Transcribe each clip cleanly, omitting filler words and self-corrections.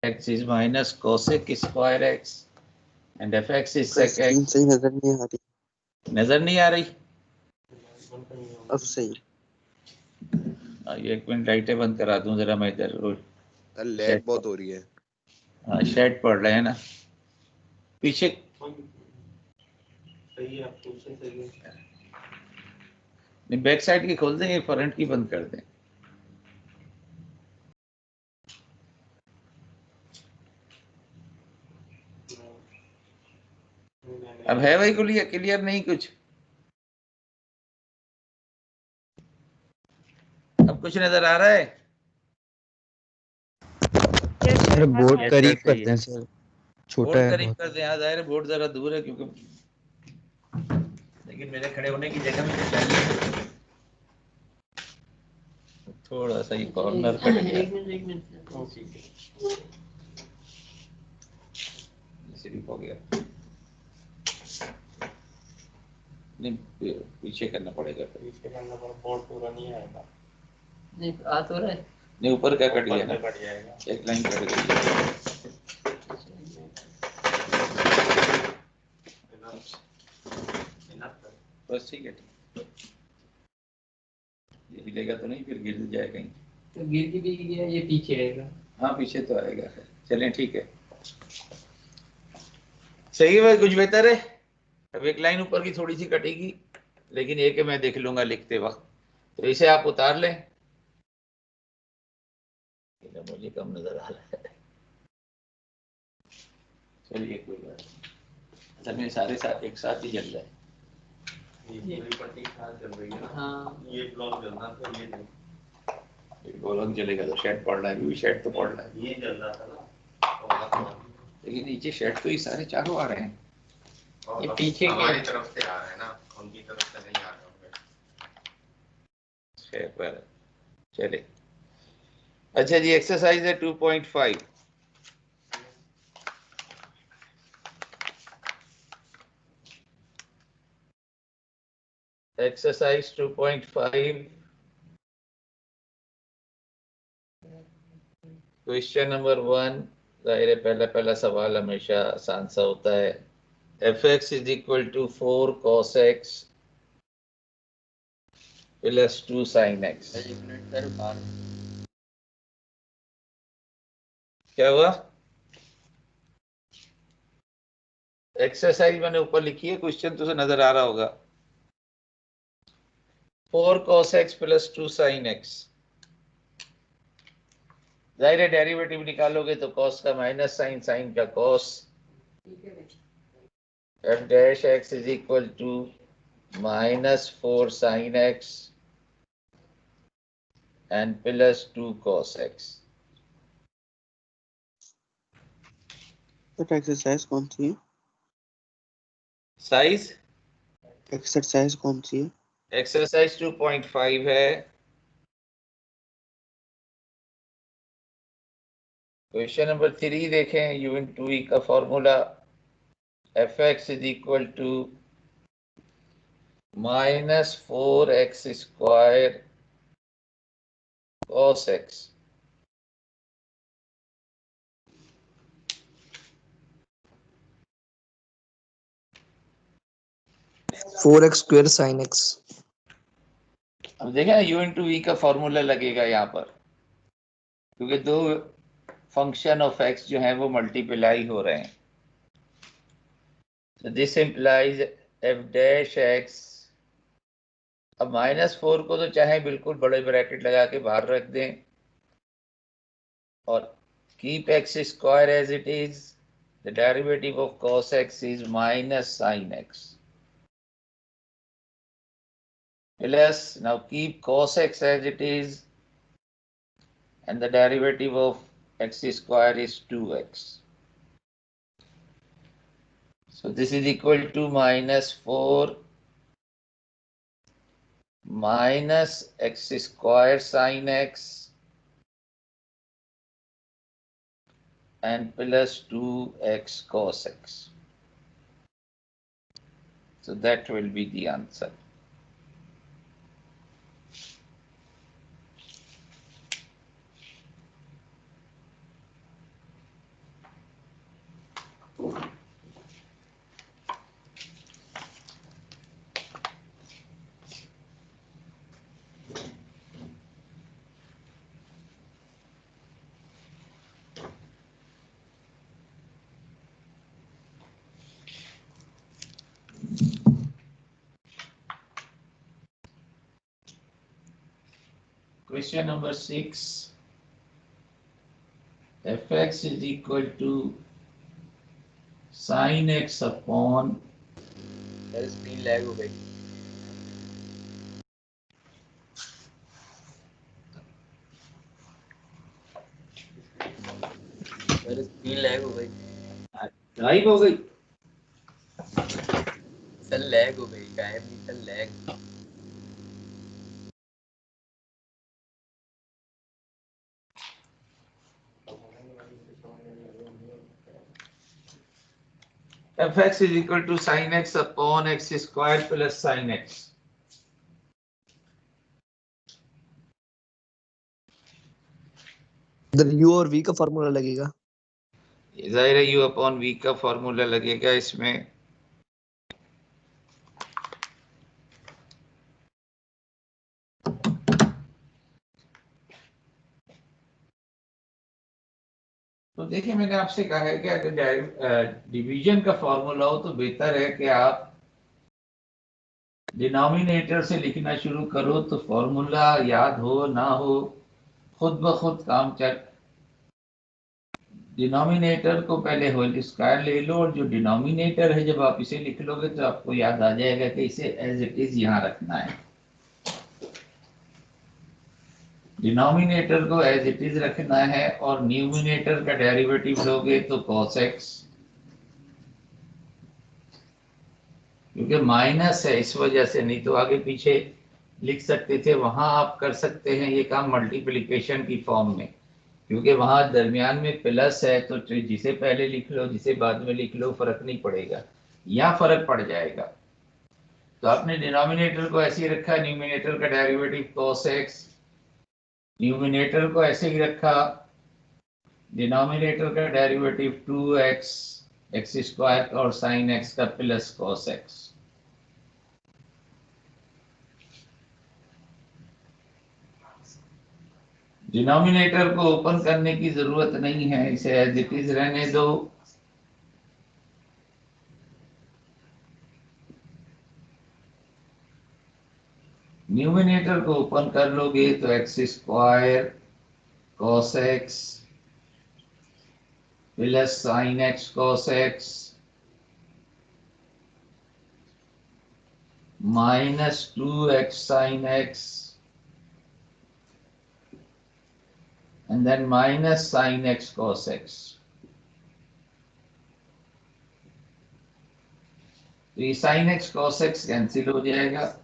x is minus cosec square x and fx is पर sec screen x. सही नजर नहीं आ रही। नजर नहीं आ रही? अब सही। ये एक मिनट लाइटें बंद करा दूं जरा, मैं इधर लैग बहुत हो रही है। हाँ शेड पढ़ रहे हैं ना पीछे। नहीं बैक साइड की खोल दें, फ्रंट की बंद कर दें। अब है भाई क्लियर नहीं कुछ? अब कुछ नजर आ रहा है? सर बोर्ड करीब करते हैं सर, छोटा बोर्ड है करीब बहुत। कर दें। हाँ जाहिर है बोर्ड जरा दूर है क्योंकि, लेकिन मेरे खड़े होने की जगह में चाहिए। थोड़ा सा ही कॉर्नर कट गया। सिर्फ हो गया। नहीं पीछे करना पड़ेगा। पीछे करना पड़ेगा, बोर्ड पूरा नहीं आएगा। नहीं आ तो रहा है। नहीं ऊपर का कट गया ना, कट जाएगा। एक लाइन कट गई। बस ठीक है। ये हिलेगा तो नहीं, फिर गिर जाए कहीं। तो गिर भी गया, ये पीछे आएगा। हाँ पीछे तो आएगा। चलें ठीक है, सही है भाई, कुछ बेहतर है। अब एक लाइन ऊपर की थोड़ी सी कटेगी, लेकिन ये कि मैं देख लूंगा लिखते वक्त, तो इसे आप उतार लें। मुझे कम नजर आ रहा है। चलिए कोई बात नहीं, असल में सारे साथ एक साथ ही जल रहा है। ये पूरी पट्टी साथ जल रही है ना। हाँ ये ब्लॉक जलना तो ये नहीं, ये ब्लॉक जलेगा तो शेड पड़ रहा है, भी शेड तो पड़ रहा है। ये जल रहा था ना, लेकिन नीचे शेड तो ये सारे चारों आ रहे हैं। ये पीछे हमारी तरफ से आ रहे हैं ना, उनकी तरफ से नहीं आ रहे होंगे। चले अच्छा जी, एक्सरसाइज है 2.5। Exercise 2.5 question number 1। जाहिर है पहला सवाल हमेशा आसान सा होता है। F X is equal to 4 cos x plus 2 sin x। क्या हुआ? एक्सरसाइज मैंने ऊपर लिखी है, क्वेश्चन तो नजर आ रहा होगा। 4 cos x plus 2 sin x। जाहिर है डेरिवेटिव निकालोगे तो cos का माइनस साइन, साइन का cos। f dash x is equal to minus 4 sin x and plus 2 cos x। तो एक्सरसाइज कौन सी है? साइज एक्सरसाइज कौन सी है? एक्सरसाइज 2.5 है। क्वेश्चन नंबर 3 देखें, यूनिट 2 का formula F X is equal to minus 4x square cos x। 4x square sin x। अब देखें ना, यू इंटू वी का फॉर्मूला लगेगा यहाँ पर, क्योंकि दो फंक्शन ऑफ एक्स जो है वो मल्टीप्लाई हो रहे हैं। तो this implies F dash x. अब -4 को तो चाहे बिल्कुल बड़े ब्रैकेट लगा के बाहर रख दें और keep X square as it is. The derivative of cos x is minus sin x plus, now keep cos x as it is, and the derivative of x square is 2x. So this is equal to minus 4 minus x square sin x and plus 2x cos x. So that will be the answer. Question number 6. fx is equal to sin x upon screen lag हो गई। Sir screen lag हो गई। Live हो गई। Sir lag हो गई, गायब नहीं sir, lag. fx is equal to sin x upon x square plus sin x. इधर u और v का फॉर्मूला लगेगा। जाहिर है u अपॉन v का फॉर्मूला लगेगा इसमें। तो देखिए मैंने आपसे कहा है कि अगर डिवीजन का फॉर्मूला हो तो बेहतर है कि आप डिनोमिनेटर से लिखना शुरू करो, तो फॉर्मूला याद हो ना हो खुद ब खुद काम चल। डिनोमिनेटर को पहले होल स्क्वायर ले लो और जो डिनोमिनेटर है जब आप इसे लिख लोगे तो आपको याद आ जाएगा कि इसे एज इट इज यहाँ रखना है। डिनोमिनेटर को एज इट इज रखना है और न्यूमिनेटर का डेरिवेटिव लोगे तो cos x, क्योंकि माइनस है इस वजह से, नहीं तो आगे पीछे लिख सकते थे। वहां आप कर सकते हैं ये काम मल्टीप्लिकेशन की फॉर्म में, क्योंकि वहां दरमियान में प्लस है तो जिसे पहले लिख लो जिसे बाद में लिख लो फर्क नहीं पड़ेगा, यहाँ फर्क पड़ जाएगा। तो आपने डिनोमिनेटर को ऐसे ही रखा, न्यूमिनेटर का डेरिवेटिव cos x, न्यूमिनेटर को ऐसे ही रखा, डिनोमिनेटर का डेरिवेटिव 2x x स्क्वायर और sin x का प्लस cos x। डिनोमिनेटर को ओपन करने की जरूरत नहीं है, इसे एज इट इज रहने दो। न्यूमिनेटर को ओपन कर लोगे तो x square cos x plus sin x cos x minus 2x sin x and then minus sin x cos x. तो ये sin x cos x cancel हो जाएगा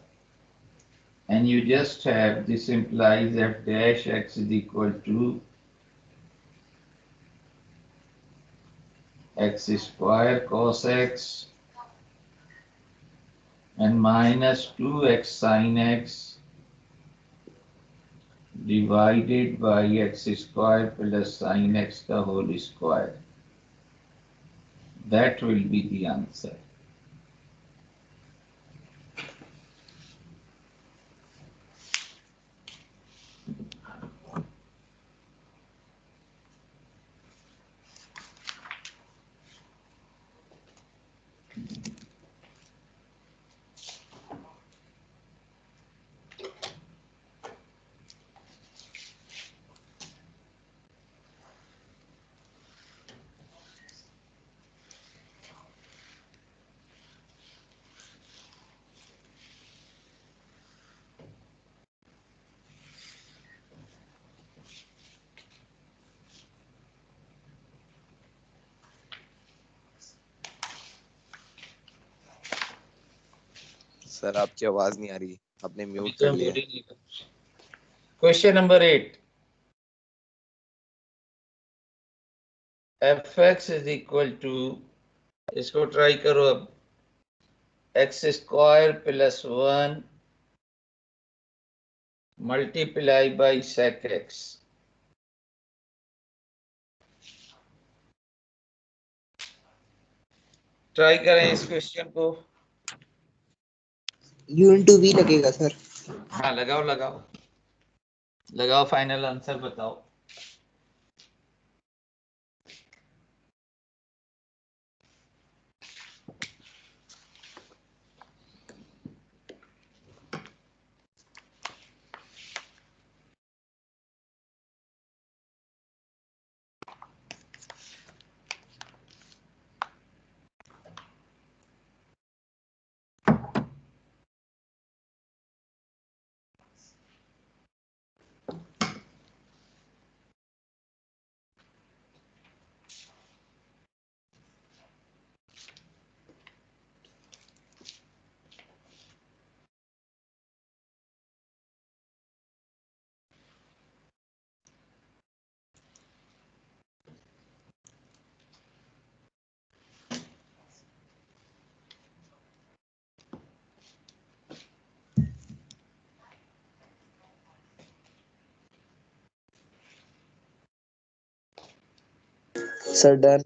and you just have, this implies f dash x is equal to x square cos x and minus 2x sin x divided by x square plus sin x the whole square. That will be the answer. Sir आपकी आवाज नहीं आ रही, आपने mute कर लिया। Question number 8, fx is equal to, इसको try करो अब, x square plus 1 multiply by sec x। Try करें इस क्वेश्चन को। u इंटू वी लगेगा सर। हाँ लगाओ लगाओ लगाओ, फाइनल आंसर बताओ। Sir done.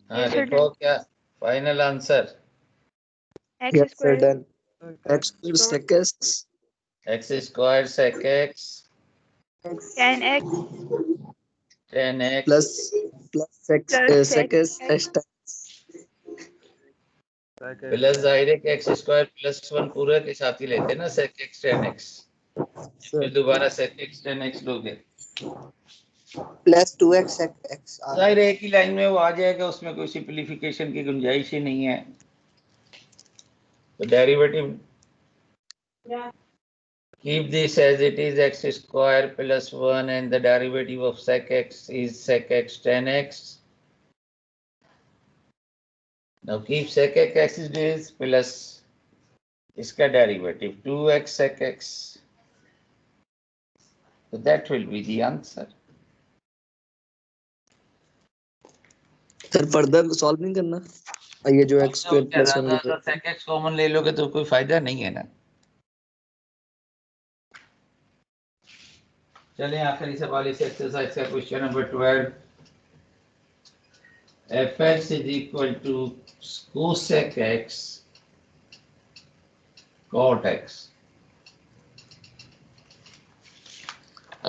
हाँ Yes, sir, लिखो क्या final answer. x yes sir square done. x square sec x x square sec X 10x 10x plus plus plus sec sec s x plus जाहिर है कि x square plus 1 पूरे के साथ ही लेते हैं ना सेक एक्स 10x। फिर दोबारा सेक एक्स 10x लोगे प्लस 2x sec x जाहिर है एक ही लाइन में वो आ जाएगा, उसमें कोई सिंपलीफिकेशन की गुंजाइश ही नहीं है। तो derivative keep this as it is x square plus 1 and the derivative of sec x is sec x 10x. Now keep sec x is plus इसका derivative 2x sec x. So that will be the answer. Sir further solve नहीं करना ये जो x square plus 1 अगर sec x common ले लोगे तो कोई फायदा नहीं है ना। चलिए आखिरी सवाल इस एक्सरसाइज का question number 12। fx is equal to cosec x cot x.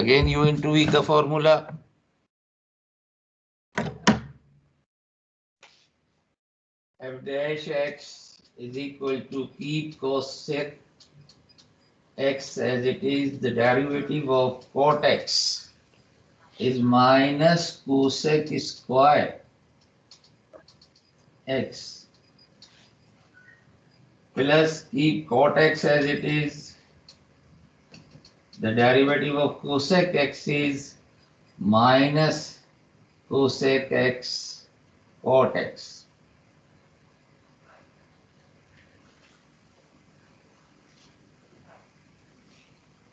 Again u into v का formula f dash x is equal to keep cosec x as it is, the derivative of cot x is minus cosec square x plus keep cot x as it is, the derivative of cosec x is minus cosec x cot x.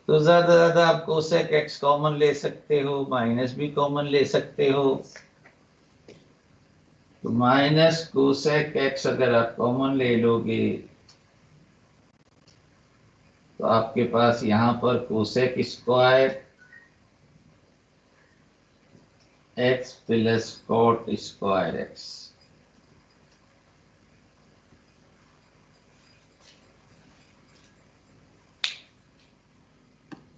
तो ज्यादा आप cosec x common ले सकते हो, minus भी common ले सकते हो। तो माइनस कोसेक एक्स अगर आप कॉमन ले लोगे तो आपके पास यहाँ पर cosec square X plus cot square X.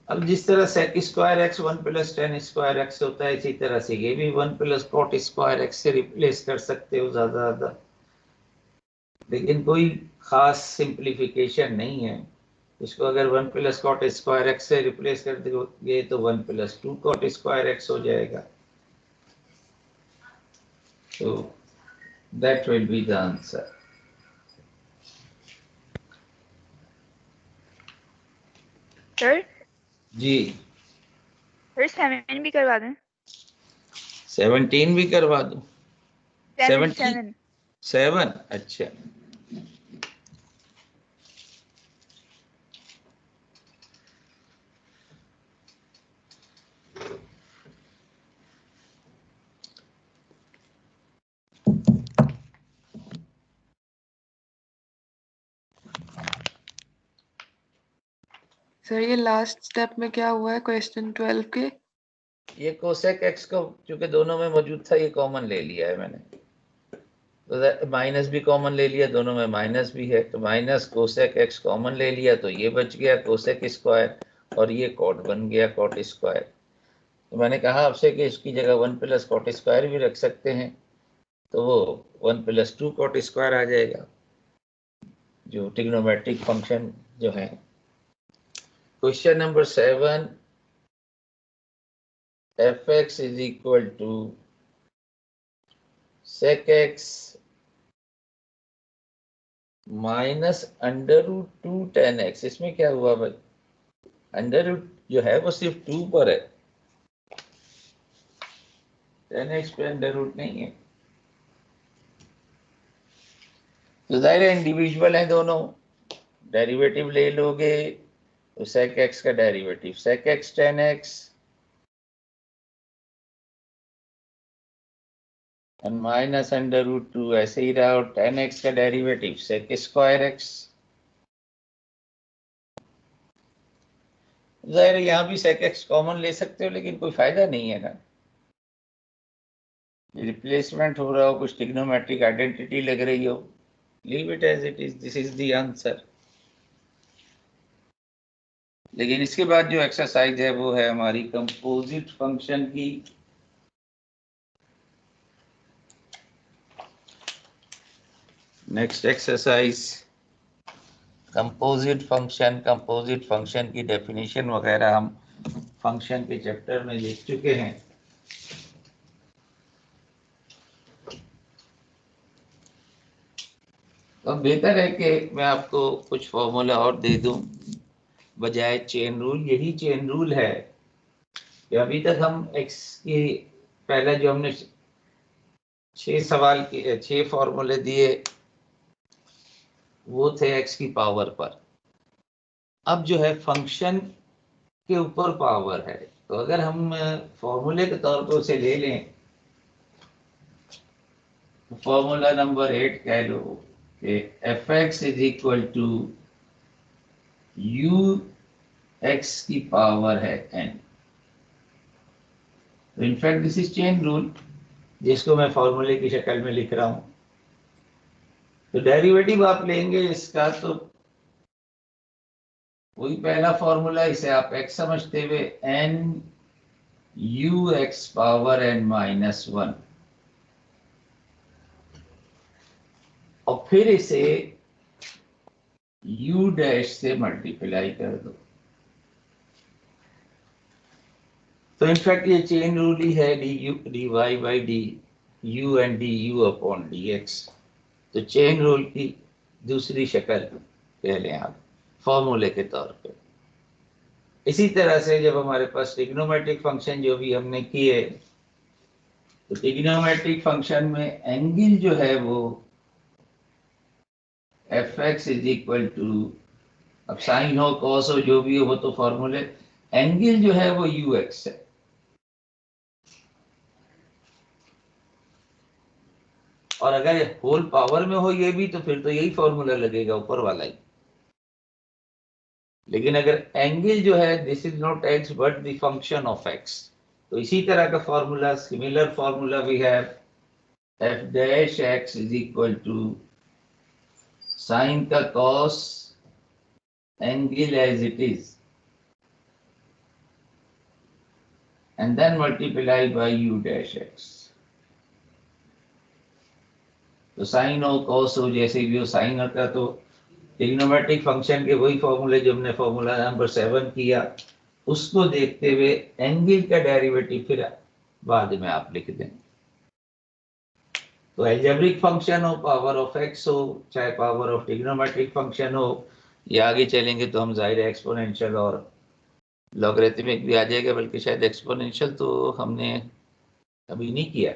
अब जिस तरह sec square X 1 plus 10 square X होता है, इसी तरह से ये भी 1 प्लस कॉट स्क्वायर एक्स से रिप्लेस कर सकते हो ज्यादा, लेकिन कोई खास सिंप्लीफिकेशन नहीं है। इसको अगर 1 प्लस कॉट स्क्वायर एक्स से रिप्लेस कर दोगे तो 1 प्लस 2 कॉट स्क्वायर एक्स हो जाएगा। तो that will be the answer. Sir ji sir 7 भी करवा दें। 17 भी करवा दूं। 7 7 अच्छा। सर ये लास्ट स्टेप में क्या हुआ है क्वेश्चन 12 के? ये कोसेक एक्स को चूंकि दोनों में मौजूद था, ये कॉमन ले लिया है मैंने। तो माइनस भी कॉमन ले लिया, दोनों में माइनस भी है, तो माइनस कोसेक एक्स कॉमन ले लिया तो ये बच गया कोसेक स्क्वायर, और ये कॉट बन गया कॉट स्क्वायर। तो मैंने कहा आपसे कि इसकी जगह 1 प्लस कॉट स्क्वायर भी रख सकते हैं, तो वो 1 प्लस 2 कॉट स्क्वायर आ जाएगा, जो ट्रिग्नोमेट्रिक फंक्शन जो है। Question number 7, fx is equal to sec x minus under root 2 10 x। इसमें क्या हुआ भाई, अंडर रूट जो है वो सिर्फ 2 पर है, 10x पे अंडर रूट नहीं है। तो जाहिर है इंडिविजुअल है दोनों, डेरिवेटिव ले लोगे तो sec x का डेरिवेटिव sec x 10x और माइनस अंडर रूट 2 ऐसे ही रहा, और 10x का डेरिवेटिव sec स्क्वायर x। जाहिर है यहाँ भी sec x कॉमन ले सकते हो, लेकिन कोई फायदा नहीं है ना, रिप्लेसमेंट हो रहा हो, कुछ ट्रिग्नोमेट्रिक आइडेंटिटी लग रही हो, leave it as it is, this is the answer. लेकिन इसके बाद जो एक्सरसाइज है वो है हमारी कंपोजिट फंक्शन की। नेक्स्ट एक्सरसाइज कंपोजिट फंक्शन की डेफिनेशन वगैरह हम फंक्शन के चैप्टर में देख चुके हैं। तो बेहतर है कि मैं आपको कुछ फॉर्मूला और दे दूं बजाय चेन रूल। यही चेन रूल है कि अभी तक हम x की पहले जो हमने 6 सवाल किए, 6 फॉर्मूले दिए, वो थे x की पावर पर। अब जो है फंक्शन के ऊपर पावर है, तो अगर हम फॉर्मूले के तौर पर उसे ले लें, फॉर्मूला नंबर 8 कह लो कि fx is equal to u x की पावर है n। तो in fact this is chain rule, जिसको मैं फॉर्मूले की शक्ल में लिख रहा हूं। तो डेरिवेटिव आप लेंगे इसका, तो वही पहला फॉर्मूला, इसे आप x समझते हुए n u x power n -1, और फिर इसे u डैश से मल्टीप्लाई कर दो। तो इनफैक्ट ये चेन रूल ही है, dy by D you and D U upon D x. तो चेन रूल की दूसरी शक्ल कह लें आप फॉर्मूले के तौर पे। इसी तरह से जब हमारे पास ट्रिग्नोमेट्रिक फंक्शन जो भी हमने किए, तो ट्रिग्नोमेट्रिक फंक्शन में एंगल जो है वो fx इज इक्वल टू, अब साइन हो कॉस हो जो भी हो वो तो फॉर्मूले, एंगल जो है वो ux है। और अगर होल पावर में हो ये भी, तो फिर तो यही फॉर्मूला लगेगा, ऊपर वाला ही। लेकिन अगर एंगल जो है this is not x but the function of x, तो इसी तरह का formula, similar formula we have f dash x is equal to sine का cos angle as it is and then multiply by u dash x। तो sine हो cos हो जैसे भी हो, साइन होता तो ट्रिग्नोमेट्रिक फंक्शन के वही फॉर्मूले जो हमने फॉर्मूला नंबर 7 किया, उसको देखते हुए एंगल का डेरिवेटिव फिर बाद में आप लिख दें। तो अलजेब्रिक फंक्शन हो, पावर ऑफ x हो, चाहे पावर ऑफ ट्रिग्नोमेट्रिक फंक्शन हो, या आगे चलेंगे तो हम जाहिर एक्सपोनेंशियल और लॉगरिथमिक भी आ जाएगा, बल्कि शायद एक्सपोनेंशियल तो हमने अभी नहीं किया,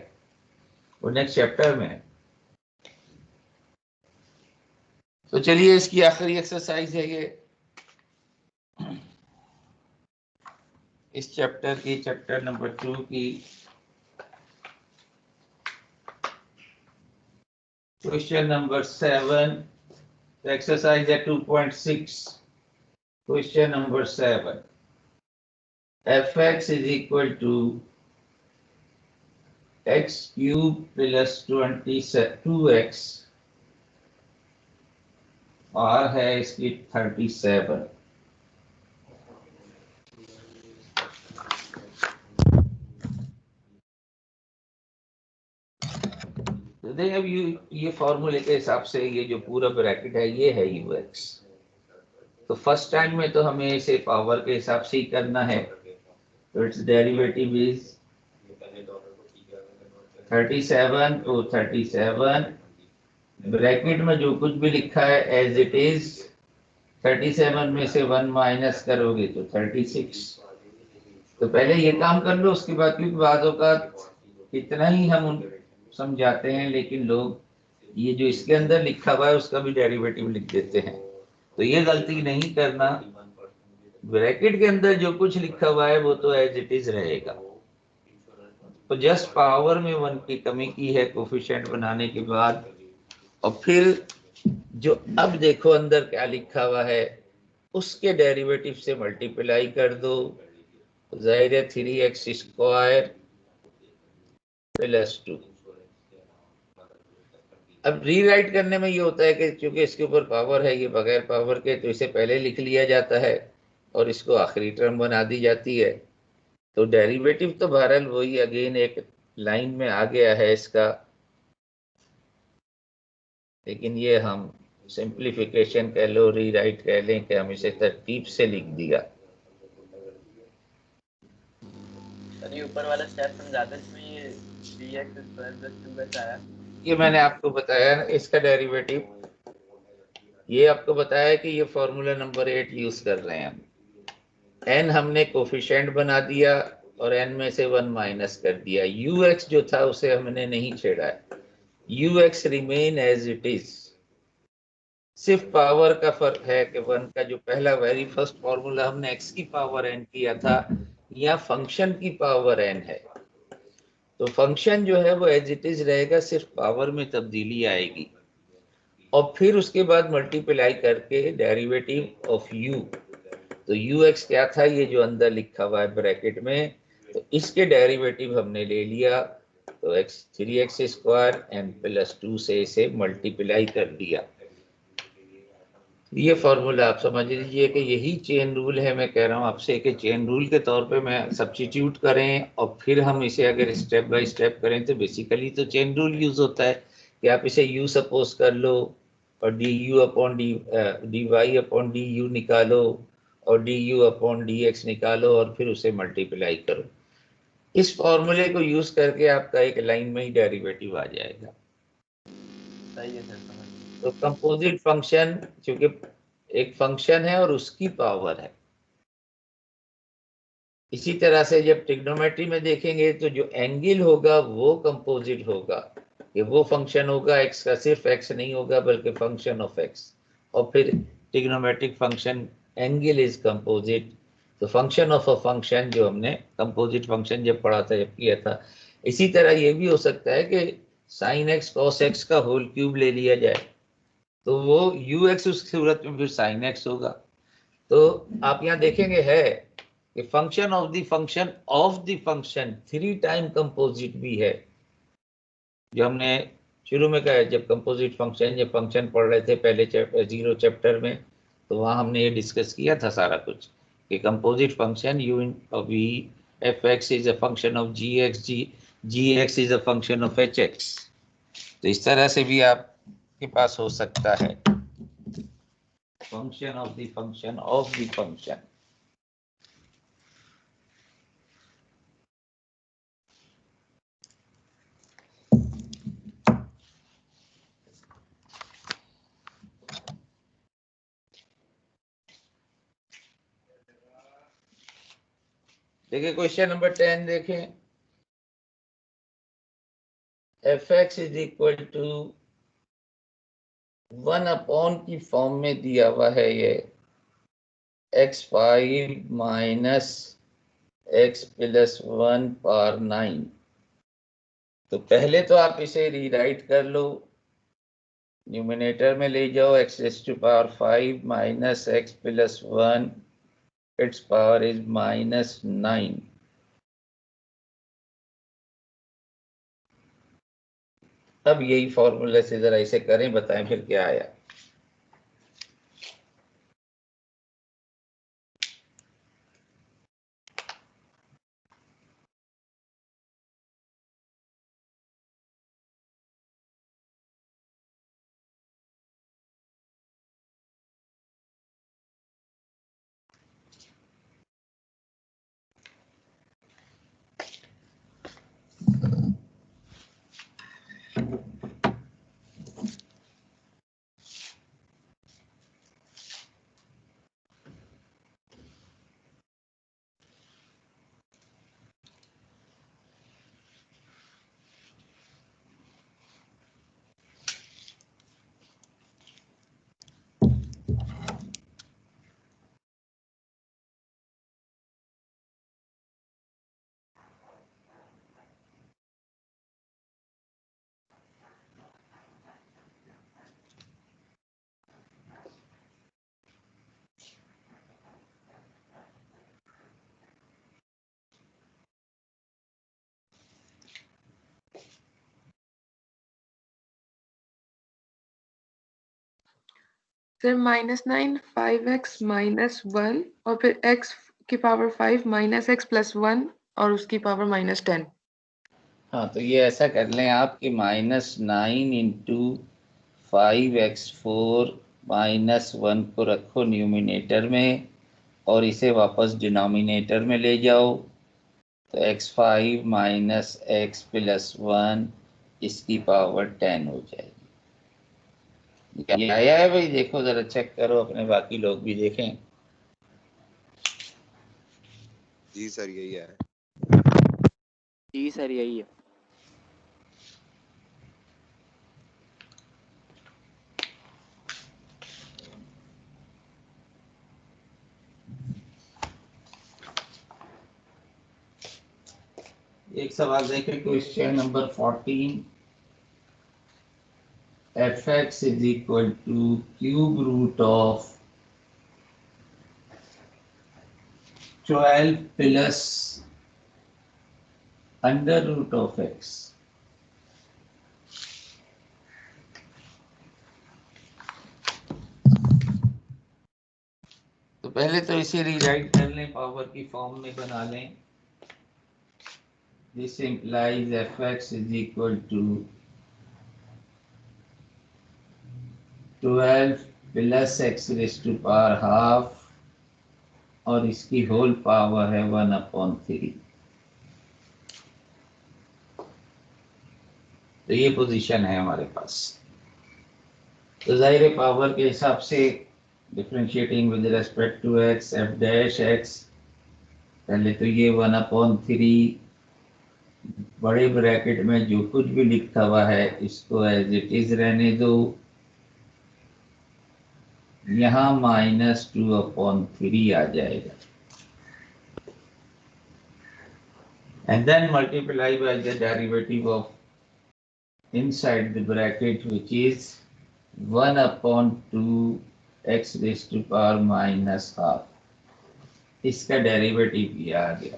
वो नेक्स्ट चैप्टर में है। तो चलिए इसकी आखिरी एक्सरसाइज है ये इस चैप्टर की, चैप्टर नंबर 2 की। क्वेश्चन नंबर 7, एक्सरसाइज है 2.6। Question number 7, fx is equal to x cube plus 22x, और है इसकी 37। तो देखिए अब ये फॉर्मूले के हिसाब से ये जो पूरा ब्रैकेट है ये है ux। तो फर्स्ट टाइम में तो हमें इसे पावर के हिसाब से ही करना है, तो इट्स डेरिवेटिव इज 37, तो 37 ब्रैकेट में जो कुछ भी लिखा है एज इट इज, 37 में से 1 माइनस करोगे तो 36। तो पहले ये काम कर लो, उसके बाद, क्योंकि बातों का इतना ही हम समझाते हैं, लेकिन लोग ये जो इसके अंदर लिखा हुआ है उसका भी डेरिवेटिव लिख देते हैं। तो ये गलती नहीं करना, ब्रैकेट के अंदर जो कुछ लिखा हुआ है वो तो एज इट इज रहेगा। तो जस्ट पावर में 1 की कमी की है कोफिशिएंट बनाने के बाद, और फिर जो अब देखो अंदर क्या लिखा हुआ है, उसके डेरिवेटिव से मल्टीप्लाई कर दो, जाहिर है 3x स्क्वायर प्लस 2। अब रीराइट करने में ये होता है कि क्योंकि इसके ऊपर पावर है, ये बगैर पावर के, तो इसे पहले लिख लिया जाता है और इसको आखिरी टर्म बना दी जाती है। तो डेरिवेटिव तो बहरहाल वही अगेन एक लाइन में आ गया है इसका, लेकिन ये हम सिंप्लीफिकेशन कह लो, रीराइट कह लें कि हम इसे तरतीब से लिख दिया। सर ये ऊपर वाला स्टेप समझाते इसमें ये dx स्क्वायर प्लस 2 कैसे आया? ये मैंने आपको बताया ना, इसका डेरिवेटिव ये आपको बताया कि ये फॉर्मूला नंबर 8 यूज कर रहे हैं हम। n हमने कोफिशिएंट बना दिया और n में से 1 माइनस कर दिया। ux जो था उसे हमने नहीं छेड़ा है, ux remain as it is. सिर्फ पावर का फर्क है कि 1 का जो पहला वेरी फर्स्ट फॉर्मूला हमने x की पावर n किया था, या फंक्शन की पावर n है, तो फंक्शन जो है वो एज इट इज रहेगा, सिर्फ पावर में तब्दीली आएगी। और फिर उसके बाद मल्टीप्लाई करके डेरिवेटिव ऑफ u, तो ux क्या था, ये जो अंदर लिखा हुआ है ब्रैकेट में, तो इसके डेरिवेटिव हमने ले लिया, तो x 3x square and plus 2 से इसे मल्टीप्लाई कर दिया। ये फॉर्मूला आप समझ लीजिए कि यही चेन रूल है। मैं कह रहा हूँ आपसे कि चेन रूल के तौर पे मैं सब्स्टिट्यूट करें और फिर हम इसे अगर स्टेप बाय स्टेप करें तो बेसिकली तो चेन रूल यूज होता है कि आप इसे u सपोज कर लो और D U upon D Y upon D U निकालो और D U upon D X निकालो और फिर उसे मल्टीप्लाई करो। इस फॉर्मूले को यूज करके आपका एक लाइन में ही डेरिवेटिव आ जाएगा। सही है सर, समझ गया। तो कंपोजिट फंक्शन चूंकि एक फंक्शन है और उसकी पावर है, इसी तरह से जब ट्रिग्नोमेट्री में देखेंगे तो जो एंगल होगा वो कंपोजिट होगा, कि वो फंक्शन होगा x का, सिर्फ x नहीं होगा बल्कि फंक्शन ऑफ x। और फिर trigonometric function angle is composite, तो फंक्शन ऑफ अ फंक्शन जो हमने कंपोजिट फंक्शन जब पढ़ा था, जब किया था। इसी तरह ये भी हो सकता है कि साइन x कॉस x का होल क्यूब ले लिया जाए, तो वो ux उस सूरत में फिर साइन x होगा। तो आप यहाँ देखेंगे है कि function of the function 3 time composite भी है, जो हमने शुरू में कहा जब कंपोजिट फंक्शन या फंक्शन पढ़ रहे थे पहले जीरो चैप्टर में, तो वहाँ हमने ये डिस्कस किया था सारा कुछ कि composite function U in V F X is a function of G X is a function of H X. तो इस तरह से भी आपके पास हो सकता है फंक्शन ऑफ द फंक्शन। देखिए क्वेश्चन नंबर 10 देखें, F X is equal to 1 upon की फॉर्म में दिया हुआ है ये x5 minus x plus 1 power 9। तो पहले तो आप इसे रीराइट कर लो, न्यूमिनेटर में ले जाओ x raise to power 5 minus x plus 1, it's power is minus 9। अब यही फॉर्मूले से जरा इसे करें, बताएं फिर क्या आया। सर -9 5x -1 और फिर x की पावर 5 -x + 1 और उसकी पावर -10। हाँ तो ये ऐसा कर लें आप कि -9 × 5x4 -1 को रखो न्यूमिनेटर में और इसे वापस डिनोमिनेटर में ले जाओ, तो x5 - x + 1 इसकी पावर 10 हो जाएगी। ये आया है भाई? देखो जरा चेक करो, अपने बाकी लोग भी देखें। जी सर यही है। जी सर यही है। एक सवाल देखें, question number 14। fx = cube root of 12 plus under root of x। तो पहले तो इसे रीराइट कर लें, पावर की फॉर्म में बना लें। This implies fx = 12 plus x raised to power half और इसकी होल पावर है 1/3। तो ये पोजीशन है हमारे पास। तो जाहिर है पावर के हिसाब से differentiating with respect to x f dash x, पहले तो ये 1/3 बड़े ब्रैकेट में जो कुछ भी लिखा हुआ है इसको एज इट इज रहने दो। यहाँ -2/3 आ जाएगा and then multiply by the derivative of inside the bracket which is 1/2 x raised to power -half। इसका डेरिवेटिव ये आ गया।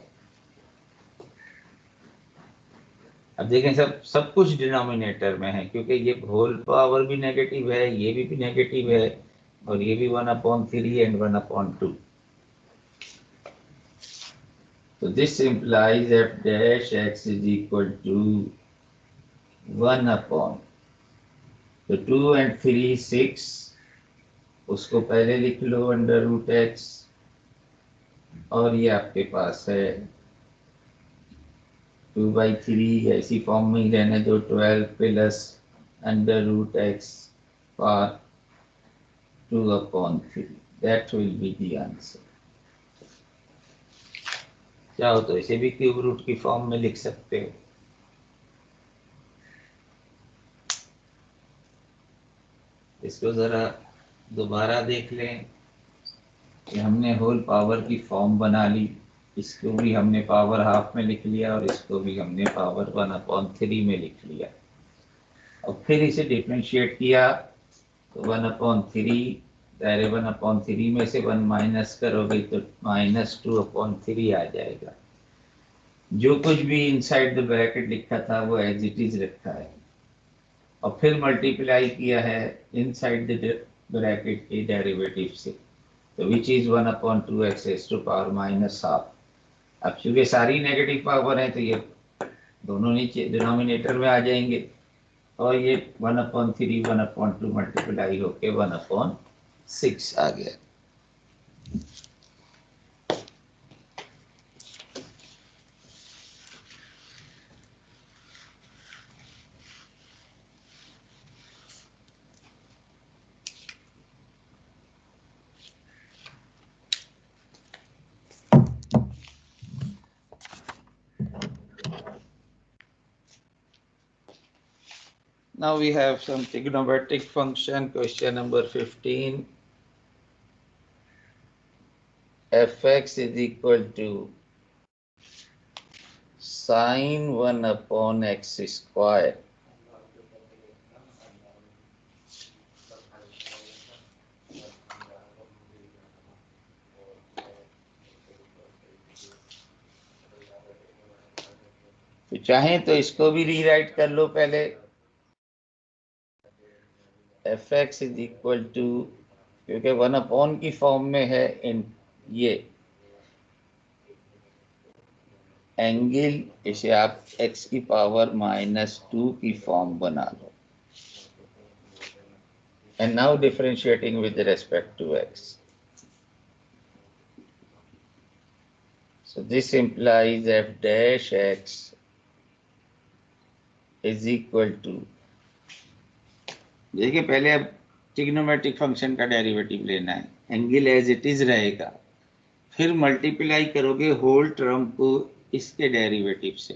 अब देखें सब कुछ डिनोमिनेटर में है, क्योंकि ये होल पावर भी नेगेटिव है, ये भी नेगेटिव है और ये भी 1/3 एंड 1/2। तो this implies f dash x = 1/, तो 2 and 3 6, उसको पहले लिख लो √x और ये आपके पास है 2/3 ऐसी फॉर्म में ही रहने दो, 12 plus √x power 2/3। That will be the answer. चाहो तो इसे भी क्यूब रूट की फॉर्म में लिख सकते हो। इसको जरा दोबारा देख लें कि हमने होल पावर की फॉर्म बना ली, इसको भी हमने पावर हाफ में लिख लिया और इसको भी हमने पावर 1/3 में लिख लिया और फिर इसे डिफरेंशिएट किया तो 1/3 दायरे 1/3 में से 1 माइनस करोगे तो -2/3 आ जाएगा। जो कुछ भी इनसाइड द ब्रैकेट लिखा था वो एज इट इज रखा है और फिर मल्टीप्लाई किया है इनसाइड द ब्रैकेट के डेरिवेटिव से, तो which is 1/2 x raised to power -half। अब चूंकि सारी नेगेटिव पावर है तो ये दोनों नीचे डिनोमिनेटर में आ जाएंगे और ये 1/3 1/2 मल्टीप्लाई होके 1/6 आ गया। Now we have some trigonometric function, question number 15. fx = sin 1/x²। तो चाहें तो इसको भी रीराइट कर लो पहले। fx = क्योंकि 1 की फॉर्म में है इन ये एंगल, इसे आप x की पावर -2 की फॉर्म बना लो। And now differentiating with respect to x, so this implies f dash x is equal to, देखिए पहले अब ट्रिग्नोमेट्रिक फंक्शन का डेरिवेटिव लेना है, एंगल एज इट इज रहेगा, फिर मल्टीप्लाई करोगे होल टर्म को इसके डेरिवेटिव से,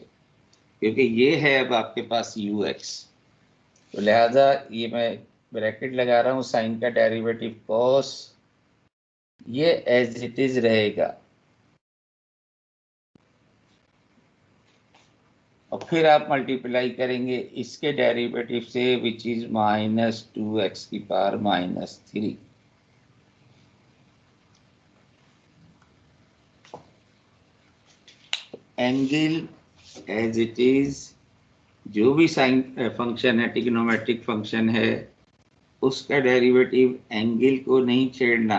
क्योंकि ये है अब आपके पास ux, तो लिहाजा ये मैं ब्रैकेट लगा रहा हूँ, साइन का डेरिवेटिव cos, ये एज इट इज रहेगा, और फिर आप मल्टीप्लाई करेंगे इसके डेरिवेटिव से, विच इज -2x की power -3। Angle as it is, जो भी साइन फंक्शन है, ट्रिग्नोमेट्रिक फंक्शन है, उसका डेरिवेटिव एंगल को नहीं छेड़ना,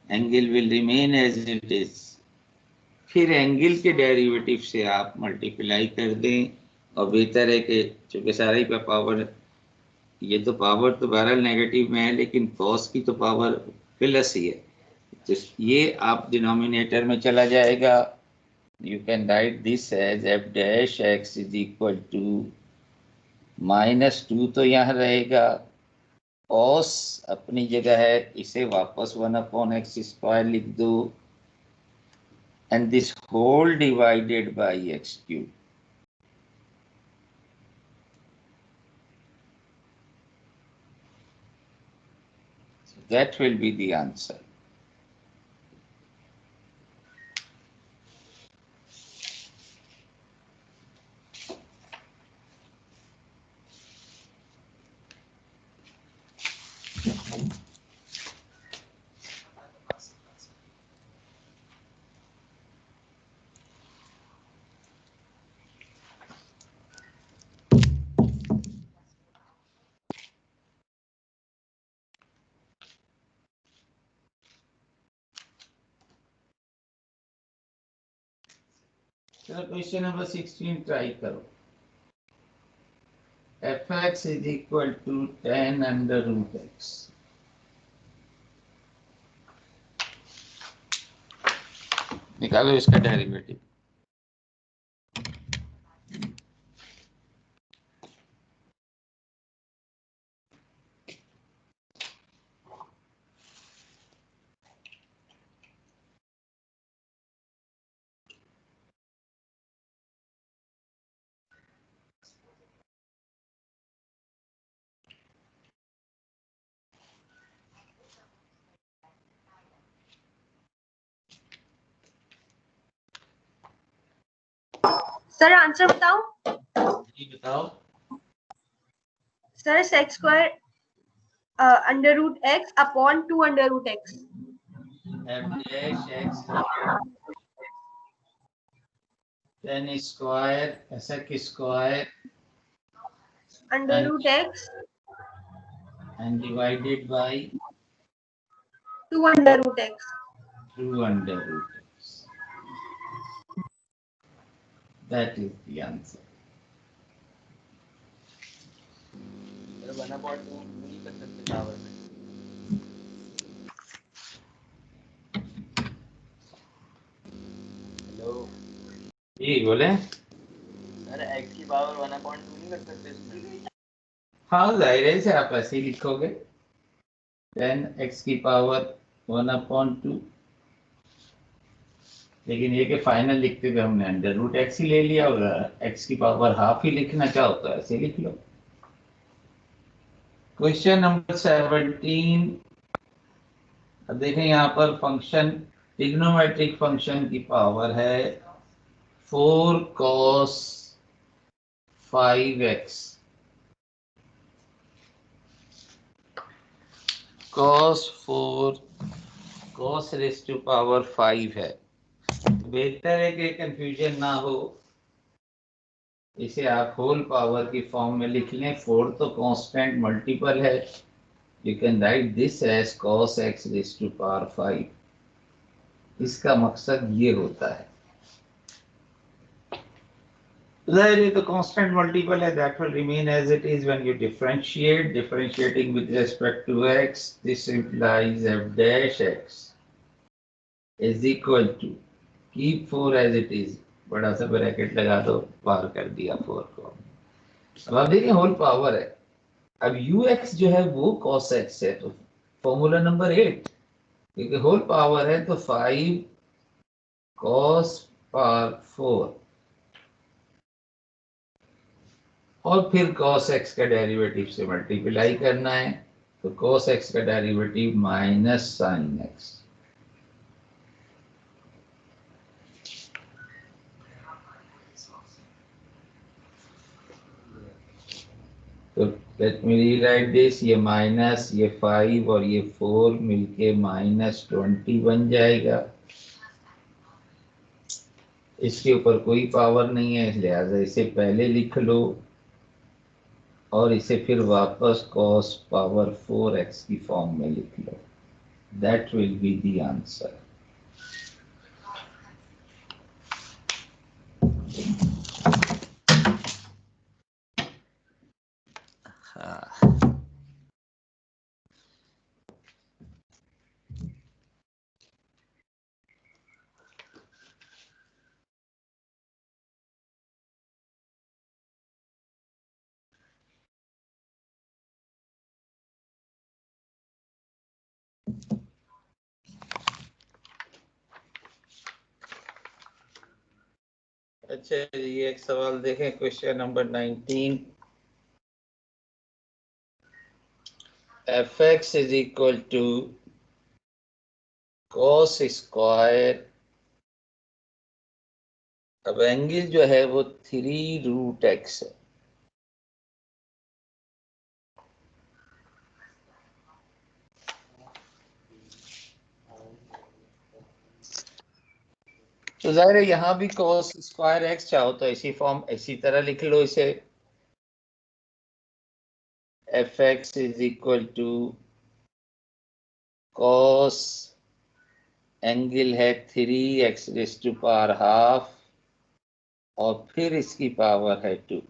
angle will remain as it is, फिर एंगल के डेरिवेटिव से आप मल्टीप्लाई कर दें, और बेहतर है कि चूंकि सारे का पावर, ये तो पावर तो बहरहाल नेगेटिव में है, लेकिन कॉस की तो पावर प्लस ही है, तो ये आप डिनोमिनेटर में चला जाएगा। You can write this as f dash x is equal to -2 तो यहाँ रहेगा, कॉस अपनी जगह है, इसे वापस 1/x² लिख दो, and this whole divided by x cube. So that will be the answer. चलो क्वेश्चन नंबर 16 ट्राई करो। f(x) is equal to tan under root x. निकालो इसका डेरिवेटिव। सर आंसर बताओ। जी बताओ। Sir sec² √x upon 2 √x। f dash x tan square sec square √x and divided by 2 √x। 2 √x. That is the answer. Sir 1/2 नहीं कर सकते power में। Hello जी बोले। Sir x की पावर 1/2 नहीं कर सकते इसमें। हाँ जाहिर है, से आप ऐसे ही लिखोगे, tan x की पावर 1/2, लेकिन ये कि फाइनल लिखते हुए हमने √x ही ले लिया, और x की पावर हाफ ही लिखना चाहो तो ऐसे लिख लो। क्वेश्चन नंबर 17, अब देखें यहाँ पर फंक्शन, ट्रिग्नोमेट्रिक फंक्शन की पावर है 4 cos 5x, cos raise to power 5 है। बेहतर है कि कंफ्यूजन ना हो, इसे आप होल पावर की फॉर्म में लिख लें। 4 तो कांस्टेंट मल्टीपल है, you can write this as cos x raised to power 5. इसका मकसद ये होता है, जाहिर है तो कांस्टेंट मल्टीपल है, that will remain as it is when you differentiate. Differentiating with respect to x, this implies f dash x is equal to, keep 4 as it is, बड़ा सा ब्रैकेट लगा दो, बाहर कर दिया 4 को। अब आप देखिए होल पावर है, अब ux जो है वो cos x है, तो फॉर्मूला नंबर 8, क्योंकि होल पावर है तो 5 cos पावर 4 और फिर cos x का डेरिवेटिव से मल्टीप्लाई करना है, तो cos x का डेरिवेटिव माइनस sin x। तो लेट मी रीराइट दिस, ये माइनस, ये 5 और ये 4 मिलके -20 बन जाएगा। इसके ऊपर कोई पावर नहीं है, लिहाजा इसे पहले लिख लो और इसे फिर वापस cos पावर 4x की फॉर्म में लिख लो। That will be the answer. अच्छा, ये एक सवाल देखें, question number 19। fx is equal to cos square, अब एंगल जो है वो 3√x है। तो जाहिर है यहाँ भी cos स्क्वायर x चाहो तो इसी फॉर्म, इसी तरह लिख लो इसे, fx is equal to cos angle है 3x raised to power ½ और फिर इसकी पावर है 2।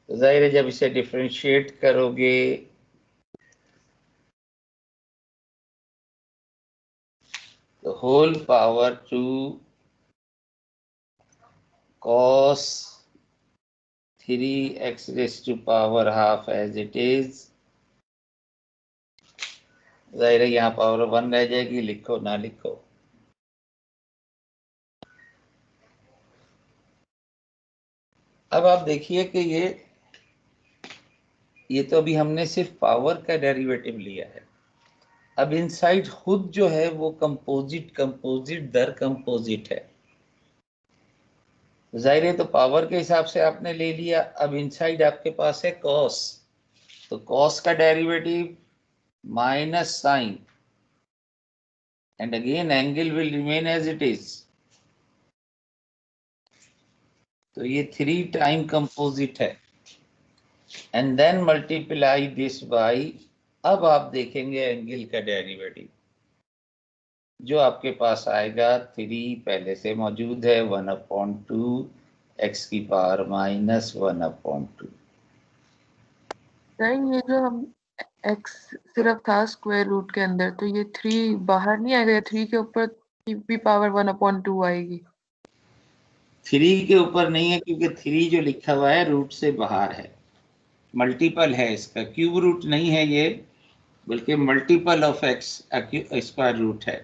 तो जाहिर है जब इसे डिफरेंशिएट करोगे तो whole power 2 cos 3x raised to power ½ as it is, जाहिर है यहाँ पावर 1 रह जाएगी, लिखो ना लिखो। अब आप देखिए कि ये तो अभी हमने सिर्फ पावर का डेरिवेटिव लिया है, अब इनसाइड खुद जो है वो कंपोजिट दर कंपोजिट है। जाहिर है तो पावर के हिसाब से आपने ले लिया, अब इनसाइड आपके पास है cos, तो cos का derivative minus sine and again angle will remain as it is, तो ये 3 टाइम कंपोजिट है and then multiply this by, अब आप देखेंगे एंगल का डेरिवेटिव जो आपके पास आएगा 3 पहले से मौजूद है 1/2 x की पावर -1/2। ये जो हम x सिर्फ था स्क्वायर रूट के अंदर, तो ये 3 बाहर नहीं आएगा, 3 के ऊपर भी पावर 1/2 आएगी। 3 के ऊपर नहीं है क्योंकि 3 जो लिखा हुआ है रूट से बाहर है, मल्टीपल है इसका, क्यूब रूट नहीं है ये, बल्कि multiple of x square root है।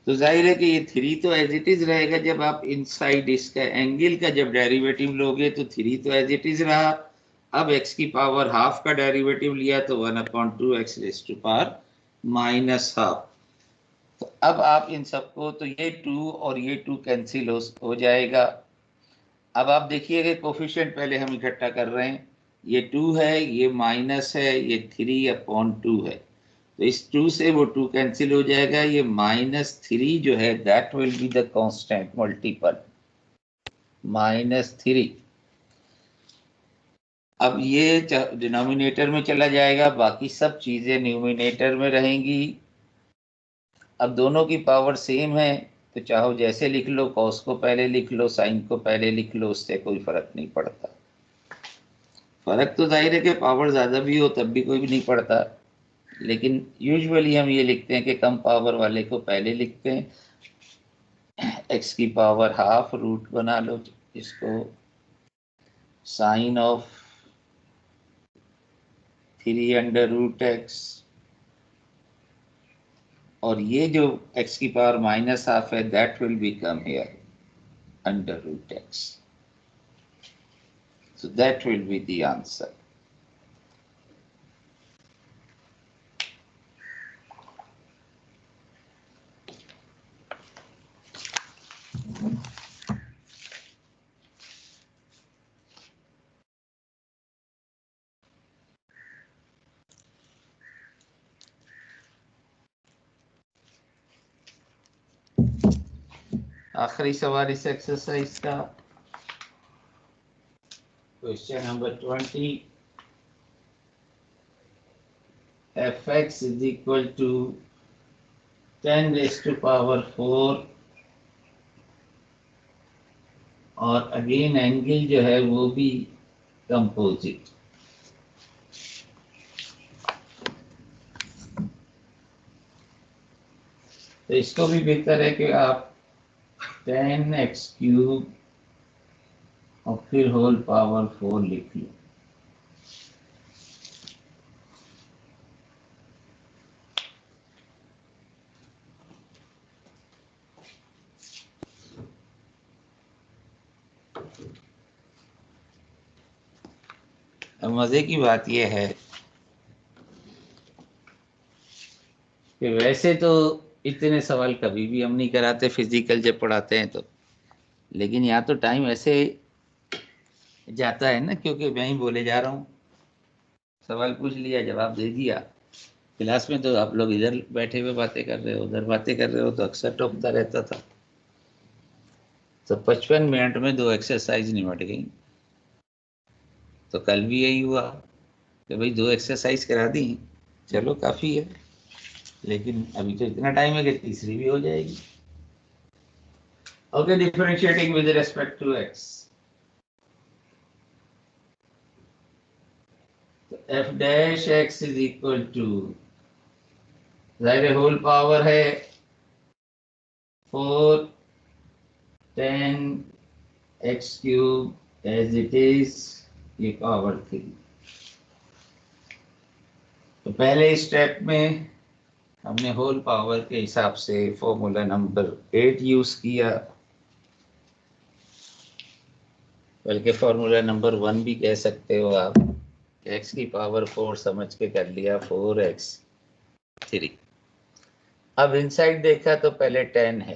तो जाहिर है कि ये 3 तो एज इट इज रहेगा, जब आप इनसाइड इसका एंगल का जब डेरिवेटिव लोगे तो 3 तो एज इट इज रहा, अब x की पावर ½ का डेरिवेटिव लिया तो 1/2 x रेज़्ड टू पावर -½ तो अब आप इन सबको, तो ये 2 और ये 2 कैंसिल हो जाएगा। अब आप देखिए कि कोफिशिएंट पहले हम इकट्ठा कर रहे हैं, ये 2 है, ये माइनस है, ये 3/2 है, तो इस 2 से वो 2 कैंसिल हो जाएगा, ये -3 जो है that will be the constant multiple -3। अब ये डिनोमिनेटर में चला जाएगा, बाकी सब चीजें न्यूमिनेटर में रहेंगी। अब दोनों की पावर सेम है तो चाहो जैसे लिख लो, कॉस को पहले लिख लो, साइन को पहले लिख लो, उससे कोई फर्क नहीं पड़ता। फर्क तो जाहिर है कि पावर ज्यादा भी हो तब भी कोई भी नहीं पड़ता, लेकिन यूजुअली हम ये लिखते हैं कि कम पावर वाले को पहले लिखते हैं। एक्स की पावर हाफ रूट बना लो इसको, sine of 3 under root X, और ये जो x की पावर माइनस हाफ है that will become here under root X, so that will be the answer. आखिरी सवाल इस एक्सरसाइज का, question number 20। fx is equal to 10 raised to power 4 और अगेन एंगल जो है वो भी कंपोजिट। तो इसको भी बेहतर है कि आप 10x क्यूब और फिर होल पावर 4 लिख लो। मजे की बात यह है कि वैसे तो इतने सवाल कभी भी हम नहीं कराते फिजिकल जब पढ़ाते हैं तो, लेकिन यहाँ तो टाइम ऐसे जाता है ना, क्योंकि मैं ही बोले जा रहा हूँ, सवाल पूछ लिया जवाब दे दिया। क्लास में तो आप लोग इधर बैठे हुए बातें कर रहे हो, उधर बातें कर रहे हो, तो अक्सर टोकता रहता था। तो 55 मिनट में 2 एक्सरसाइज निपट गई। तो कल भी यही हुआ कि भाई 2 एक्सरसाइज करा दी, चलो काफ़ी है, लेकिन अभी तो इतना टाइम है कि तीसरी भी हो जाएगी। Okay, differentiating with respect to X, F dash X is equal to, जाहिर होल पावर है 4 10 X cube as it is, ये पावर 3। तो पहले स्टेप में हमने होल पावर के हिसाब से फॉर्मूला नंबर 8 यूज किया, बल्कि फॉर्मूला नंबर 1 भी कह सकते हो आप। x की पावर 4 समझ के कर लिया 4x3। अब इनसाइड देखा तो पहले 10 है,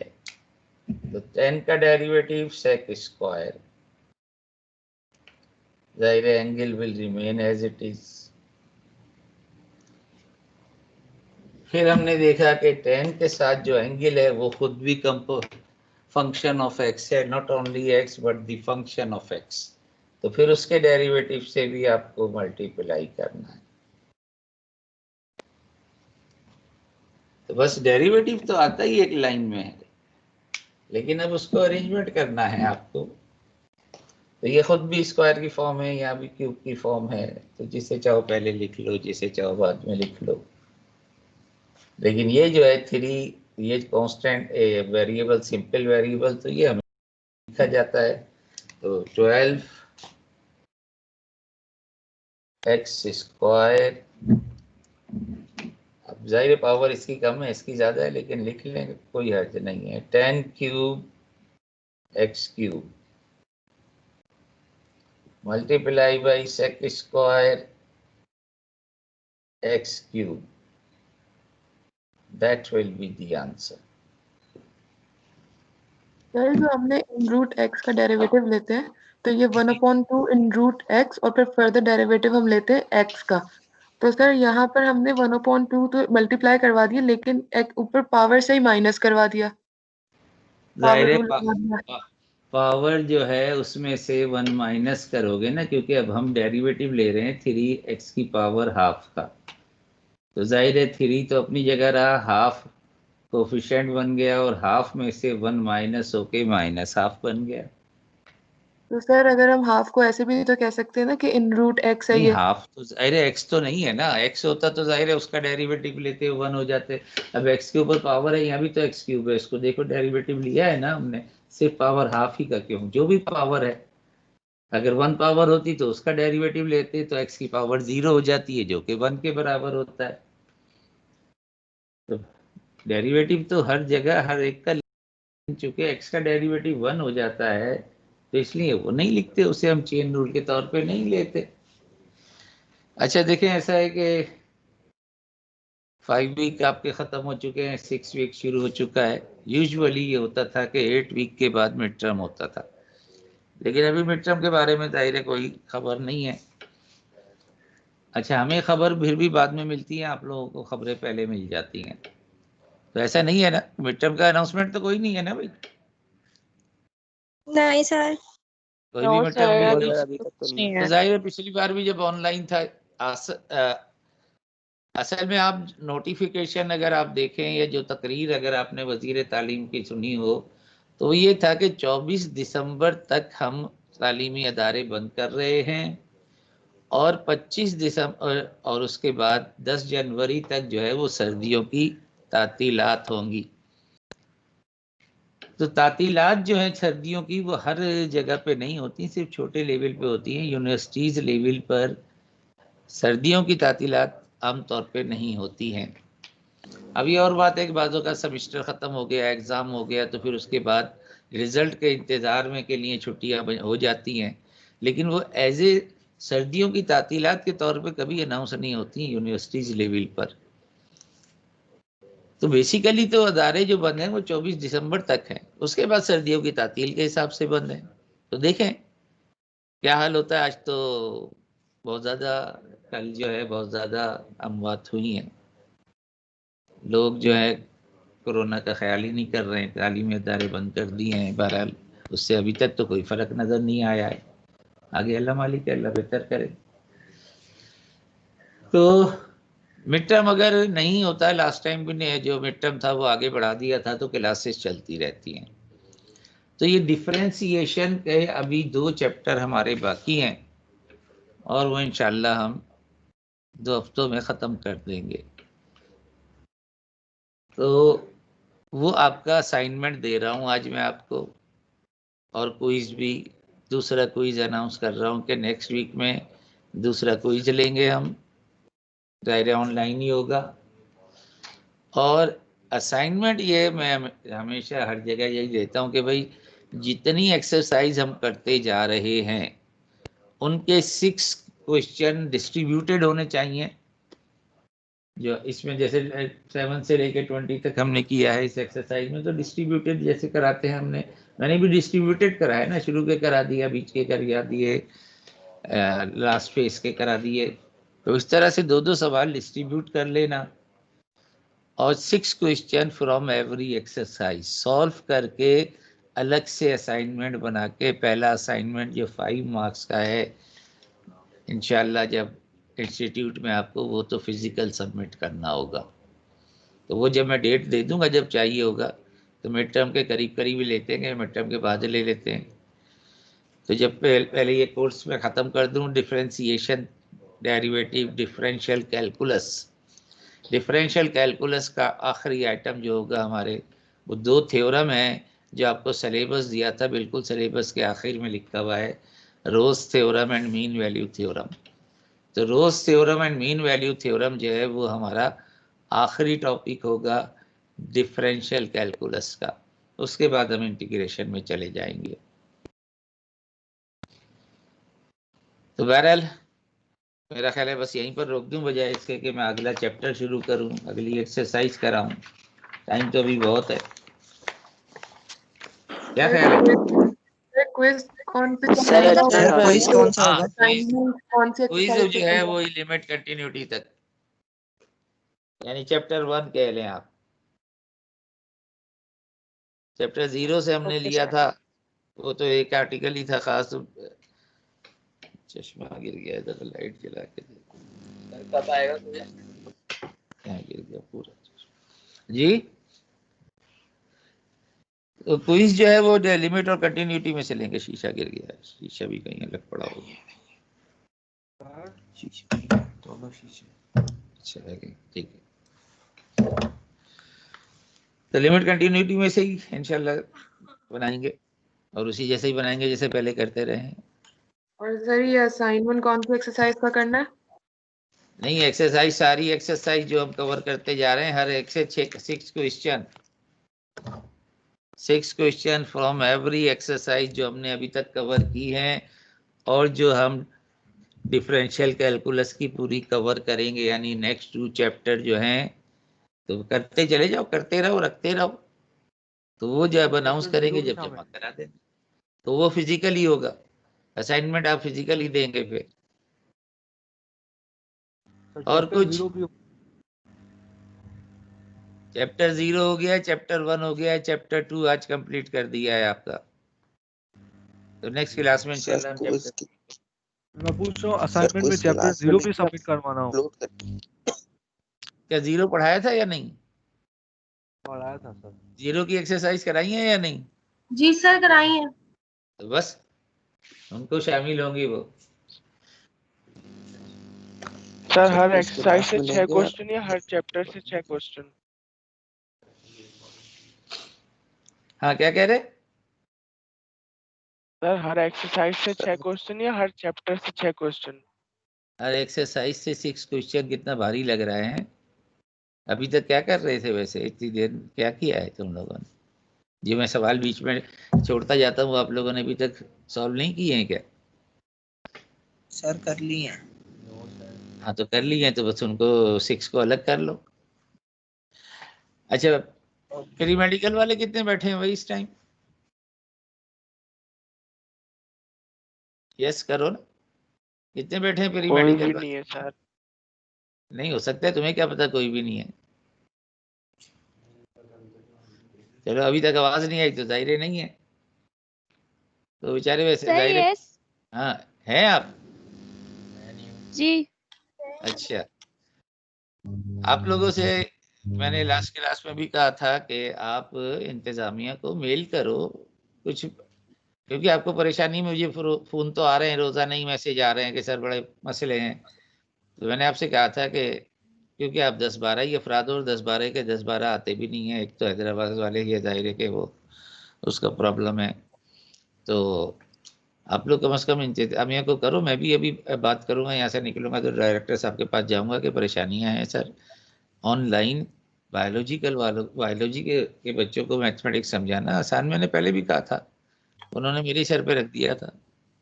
तो 10 का डेरिवेटिव sec स्क्वायर, जाहिर angle will remain as it is. फिर हमने देखा कि 10 के साथ जो एंगल है वो खुद भी फंक्शन ऑफ x है, not only x but the function of x, तो फिर उसके डेरिवेटिव से भी आपको मल्टीप्लाई करना है। तो बस डेरिवेटिव तो आता ही एक लाइन में है, लेकिन अब उसको अरेंजमेंट करना है आपको। तो ये खुद भी स्क्वायर की फॉर्म है, यहाँ भी क्यूब की फॉर्म है, तो जिसे चाहो पहले लिख लो, जिसे चाहो बाद में लिख लो। लेकिन ये जो है 3, ये कांस्टेंट वेरिएबल, सिंपल वेरिएबल, तो ये हमें लिखा जाता है। तो 12 एक्स स्क्वायर, अब जाहिर पावर इसकी कम है इसकी ज़्यादा है, लेकिन लिख लेंगे कोई हर्ज नहीं है। 10 cube X cube multiply by sec square X cube, that will be the answer. Sir जो हमने इन रूट एक्स का डेरिवेटिव लेते हैं तो ये 1/2 इन रूट एक्स और फिर फर्दर डेरिवेटिव हम लेते हैं एक्स का। तो सर यहाँ पर हमने 1/2 तो मल्टीप्लाई करवा दिया, लेकिन ऊपर पावर से ही माइनस करवा दिया, जाहिर पावर है 2 लगा दिया। पावर जो है उसमें से 1 माइनस करोगे ना, क्योंकि अब हम डेरिवेटिव ले रहे हैं 3x की पावर हाफ का, तो जाहिर है 3 तो अपनी जगह रहा, हाफ कोफिशिएंट बन गया और हाफ में से 1 माइनस होके माइनस हाफ बन गया। तो सर अगर हम हाफ को ऐसे भी तो कह सकते हैं ना कि इन रूट एक्स है नहीं, ये। हाफ तो जाहिर है x तो नहीं है ना, x होता तो जाहिर है उसका डेरिवेटिव लेते 1 हो जाते। अब x के ऊपर पावर है, यहाँ भी तो x क्यूब है, इसको देखो डेरिवेटिव लिया है ना हमने, सिर्फ पावर हाफ ही का क्यों, जो भी पावर है, अगर 1 पावर होती तो उसका डेरिवेटिव लेते तो x की पावर 0 हो जाती है, जो कि 1 के बराबर होता है। तो डेरिवेटिव तो हर जगह हर एक का, चूंकि x का डेरिवेटिव 1 हो जाता है तो इसलिए वो नहीं लिखते, उसे हम चेन रूल के तौर पे नहीं लेते। अच्छा देखें, ऐसा है कि 5 वीक आपके ख़त्म हो चुके हैं, 6 वीक शुरू हो चुका है। यूजुअली ये होता था कि 8 वीक के बाद मिड टर्म होता था, लेकिन अभी मिड टर्म के बारे में दायरे कोई खबर नहीं है। अच्छा, हमें खबर फिर भी बाद में मिलती है, आप लोगों को खबरें पहले मिल जाती हैं, तो ऐसा नहीं है ना, मिड टर्म का अनाउंसमेंट तो कोई नहीं है ना भाई, नहीं सर। कोई भी मिड टर्म नो नहीं सर, है। अभी तक तो नहीं नहीं है। तो जाहिर है पिछली बार भी जब ऑनलाइन था, असल में आप नोटिफिकेशन अगर आप देखें या जो तकरीर अगर आपने वजीर तालीम की सुनी हो, तो ये था कि 24 दिसंबर तक हम तालीमी अदारे बंद कर रहे हैं और 25 दिसंबर और उसके बाद 10 जनवरी तक जो है वो सर्दियों की तातीलात होंगी। तो तातीलात जो है सर्दियों की वो हर जगह पे नहीं होती, सिर्फ छोटे लेवल पे होती हैं। यूनिवर्सिटीज़ लेवल पर सर्दियों की तातीलात आमतौर पे नहीं होती हैं। अभी और बात है कि बाज़ों का सेमेस्टर ख़त्म हो गया, एग्ज़ाम हो गया, तो फिर उसके बाद रिज़ल्ट के इंतज़ार में के लिए छुट्टियां हो जाती हैं, लेकिन वो एज ए सर्दियों की तातीलात के तौर पे कभी अनाउंस नहीं होती यूनिवर्सिटीज़ लेवल पर। तो बेसिकली तो अदारे जो बंद हैं वो 24 दिसंबर तक हैं, उसके बाद सर्दियों की तातील के हिसाब से बंद हैं। तो देखें क्या हाल होता है। आज तो बहुत ज़्यादा, कल जो है बहुत ज़्यादा अमवात हुई हैं, लोग जो है कोरोना का ख्याल ही नहीं कर रहे हैं, तालीमी अदारे बंद कर दिए हैं। बहरहाल उससे अभी तक तो कोई फ़र्क नज़र नहीं आया है, आगे अल्लाह मालिक है, अल्लाह बेहतर करे। तो मिड टर्म अगर नहीं होता, लास्ट टाइम भी नहीं, जो मिड टर्म था वो आगे बढ़ा दिया था, तो क्लासेस चलती रहती हैं। तो ये डिफरेंशिएशन के अभी 2 चैप्टर हमारे बाकी हैं और वो इंशाल्लाह हम 2 हफ्तों में ख़त्म कर देंगे। तो वो आपका असाइनमेंट दे रहा हूँ आज मैं आपको, और क्विज़ भी, दूसरा क्विज़ अनाउंस कर रहा हूँ कि नेक्स्ट वीक में दूसरा क्विज़ लेंगे हम, ज़ाहिर ऑनलाइन ही होगा। और असाइनमेंट ये मैं हमेशा हर जगह यही देता हूँ कि भाई जितनी एक्सरसाइज हम करते जा रहे हैं उनके 6 क्वेश्चन डिस्ट्रीब्यूटेड होने चाहिए। जो इसमें जैसे 7 से लेकर 20 तक हमने किया है इस एक्सरसाइज में, तो डिस्ट्रीब्यूटेड जैसे कराते हैं मैंने भी डिस्ट्रीब्यूटेड कराया ना, शुरू के करा दिया, बीच के करा दिए, लास्ट फेज के करा दिए। तो इस तरह से 2-2 सवाल डिस्ट्रीब्यूट कर लेना और 6 question from every exercise solve करके अलग से असाइनमेंट बना के, पहला असाइनमेंट जो 5 मार्क्स का है, इंशाल्लाह जब इंस्टीट्यूट में आपको वो तो फिज़िकल सबमिट करना होगा। तो वो जब मैं डेट दे दूंगा जब चाहिए होगा, तो मिड टर्म के करीब करीब ही लेते हैं, मिड टर्म के बाद ले लेते हैं। तो जब पहले ये कोर्स में ख़त्म कर दूं, differentiation, derivative, differential calculus, differential calculus का आखिरी आइटम जो होगा हमारे, वो 2 थ्योरम हैं जो आपको सिलेबस दिया था, बिल्कुल सिलेबस के आखिर में लिखा हुआ है, Rolle's theorem and mean value theorem. तो Rolle's theorem and mean value theorem जो है वो हमारा आखिरी टॉपिक होगा डिफरेंशियल कैलकुलस का, उसके बाद हम इंटीग्रेशन में चले जाएंगे। तो बहरहाल मेरा ख्याल है बस यहीं पर रोक दूं, बजाय इसके कि मैं अगला चैप्टर शुरू करूं, अगली एक्सरसाइज कराऊं। टाइम तो अभी बहुत है, क्या ख्याल है? क्विज कौन से सर क्विज कौन सा होगा? कौन सी क्विज एक्सरसाइज जो है वो लिमिट कंटिन्यूटी तक, यानी चैप्टर 1 कह लें आप। चैप्टर 0 से हमने लिया था वो तो एक आर्टिकल ही था खास। चश्मा गिर गया इधर, लाइट जला के सर कब आएगा मुझे? क्या गिर गया पूरा जी। तो क्विज जो है वो लिमिट और कंटिन्यूटी में से लेंगे। शीशा गिर गया है, शीशा भी कहीं अलग पड़ा होगा। शीशा दोनों शीशे अच्छा लगे, ठीक है। तो लिमिट कंटिन्यूटी में से ही इंशाल्लाह बनाएंगे और उसी जैसे ही बनाएंगे जैसे पहले करते रहे हैं। और सर ये असाइनमेंट कौन सी एक्सरसाइज का करना है? नहीं, एक्सरसाइज सारी एक्सरसाइज जो हम कवर करते जा रहे हैं, हर एक से 6 क्वेश्चन फ्रॉम एवरी एक्सरसाइज जो हमने अभी तक कवर की है, और जो हम डिफरेंशियल कैलकुलस की पूरी कवर करेंगे, यानी नेक्स्ट 2 चैप्टर जो हैं, तो करते चले जाओ, करते रहो, रखते रहो। तो वो जब अनाउंस करेंगे, जब जमा करा देना, तो वो फिजिकली होगा। असाइनमेंट आप फिजिकली देंगे फिर। और कुछ चैप्टर 0 हो गया, चैप्टर 1 हो गया, चैप्टर 2 आज कंप्लीट कर दिया है आपका। तो नेक्स्ट क्लास में इंशाल्लाह हम चैप्टर, मैं पूछ रहा हूँ असाइनमेंट में चैप्टर 0 भी सबमिट करवाना हो? क्या 0 पढ़ाया था या नहीं? पढ़ाया था सर। 0 की एक्सरसाइज कराई है या नहीं? जी सर कराई है। तो बस उनको शामिल होंगी वो। सर हर एक्सरसाइज से 6 क्वेश्चन या हर चैप्टर से 6 क्वेश्चन? हाँ, क्या कह रहे? सर हर एक्सरसाइज से 6 क्वेश्चन या हर चैप्टर से 6 क्वेश्चन? हर एक्सरसाइज से 6 क्वेश्चन। कितना भारी लग रहा है। अभी तक क्या कर रहे थे वैसे? इतनी देर क्या किया है तुम लोगों ने? जो मैं सवाल बीच में छोड़ता जाता हूँ, आप लोगों ने अभी तक सॉल्व नहीं किए हैं क्या? सर कर लिए हैं। हाँ, तो कर लिए हैं, तो बस उनको 6 को अलग कर लो। अच्छा, प्री मेडिकल वाले कितने बैठे हैं भाई इस टाइम? यस करो ना, कितने बैठे हैं प्री कोई मेडिकल भी वाले? नहीं है सर। नहीं हो सकता है, तुम्हें क्या पता कोई भी नहीं है। चलो, अभी तक आवाज नहीं आई तो जाहिर नहीं है। तो बेचारे वैसे सर जाहिर। यस हाँ, है आप? जी। अच्छा, आप लोगों से मैंने लास्ट क्लास में भी कहा था कि आप इंतजामिया को मेल करो कुछ, क्योंकि आपको परेशानी, मुझे फोन तो आ रहे हैं, रोजाना ही मैसेज आ रहे हैं कि सर बड़े मसले हैं। तो मैंने आपसे कहा था कि क्योंकि आप 10-12 ही अफराद हो, और 10-12 के 10-12 आते भी नहीं है। एक तो हैदराबाद वाले ही जाहिर है कि वो उसका प्रॉब्लम है। तो आप लोग कम से कम इंतजामिया को करो। मैं भी अभी बात करूंगा, यहाँ से निकलूंगा तो डायरेक्टर साहब के पास जाऊंगा कि परेशानियां हैं सर। ऑनलाइन बायोलॉजी के बच्चों को मैथमेटिक्स समझाना आसान, मैंने पहले भी कहा था, उन्होंने मेरे सर पे रख दिया था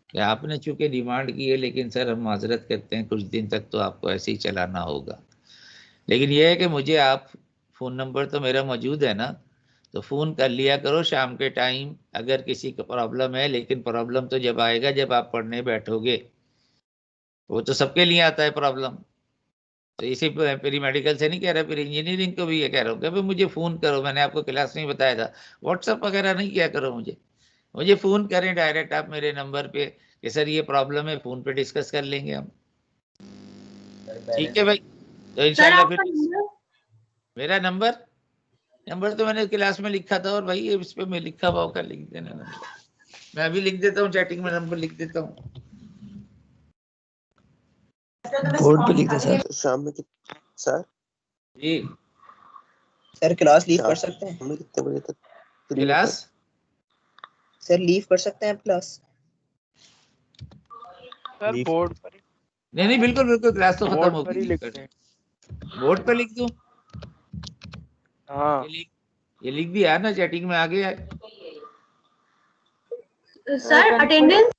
कि आपने चूंकि डिमांड की है, लेकिन सर हम माजरत करते हैं, कुछ दिन तक तो आपको ऐसे ही चलाना होगा। लेकिन यह है कि मुझे आप, फ़ोन नंबर तो मेरा मौजूद है ना, तो फ़ोन कर लिया करो शाम के टाइम अगर किसी को प्रॉब्लम है। लेकिन प्रॉब्लम तो जब आएगा जब आप पढ़ने बैठोगे, वो तो सबके लिए आता है प्रॉब्लम। तो इसी प्री मेडिकल से नहीं कह रहा, फिर इंजीनियरिंग को भी ये कह रहा हूँ कि भाई मुझे फ़ोन करो। मैंने आपको क्लास में बताया था, व्हाट्सअप वगैरह नहीं किया करो, मुझे फ़ोन करें डायरेक्ट आप मेरे नंबर पे कि सर ये प्रॉब्लम है, फ़ोन पे डिस्कस कर लेंगे हम। ठीक है भाई, तो सर इंशाल्लाह फिर आपका नंबर? मेरा नंबर तो मैंने क्लास में लिखा था, और भाई इस पे मैं लिखा हुआ होगा, लिख देना नंबर। मैं अभी लिख देता हूँ, चैटिंग में नंबर लिख देता हूँ। बोर्ड पे लिख दे सर। शाम में sir ji sir class leave कर सकते हैं? हमें कितने बजे तक फ्री है क्लास? सर लीव कर सकते हैं आप क्लास? सर बोर्ड पर नहीं, बिल्कुल बिल्कुल, क्लास तो खत्म बोर्ड हो पर ही गई। लिखते हैं। बोर्ड पे लिख दूं? हाँ ये लिख दिया ना, चैटिंग में आ गया है। Sir attendance?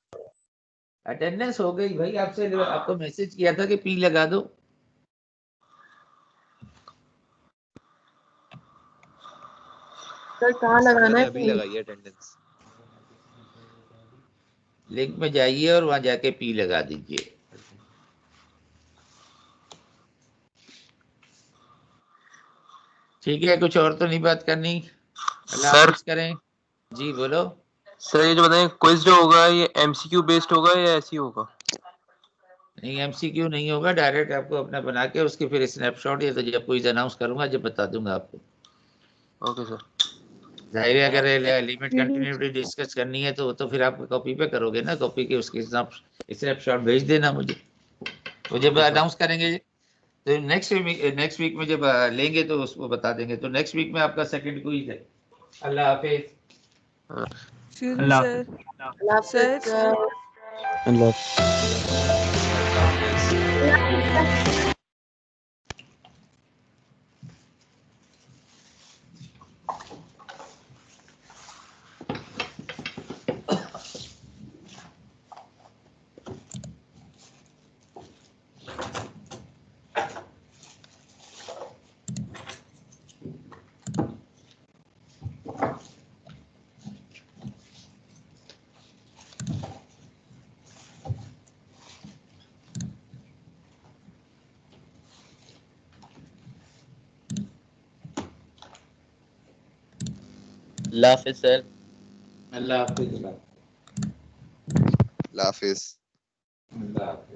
अटेंडेंस हो गई भाई, आपको मैसेज किया था कि पी लगा दो। सर कहाँ लगाना है? अभी लगाइए अटेंडेंस। लिंक में जाइए और वहां जाके पी लगा दीजिए। ठीक है, कुछ और तो नहीं बात करनी? अल्लाह हाफिज़ करें। जी बोलो। सर ये जो बताएं क्विज जो होगा ये एमसीक्यू बेस्ड होगा या ऐसे ही होगा? नहीं एमसीक्यू नहीं होगा, डायरेक्ट आपको अपना बना के उसकी फिर स्नैपशॉट या तो जब कोई अनाउंस करूंगा जब बता दूंगा आपको। Okay sir. जाहिर है अगर लिमिट कंटिन्यूटी डिस्कस करनी है तो फिर आप कॉपी पे करोगे ना, कॉपी के उसके स्नैपशॉट भेज देना मुझे, तो जब अनाउंस करेंगे तो नेक्स्ट वीक में जब लेंगे तो उसको बता देंगे। तो नेक्स्ट वीक में आपका सेकंड क्विज है। अल्लाह हाफिज। अल्लाह हाफिज। अल्लाह हाफिज सर। अल्लाह हाफिज। अल्लाह हाफिज। अल्लाह हाफिज।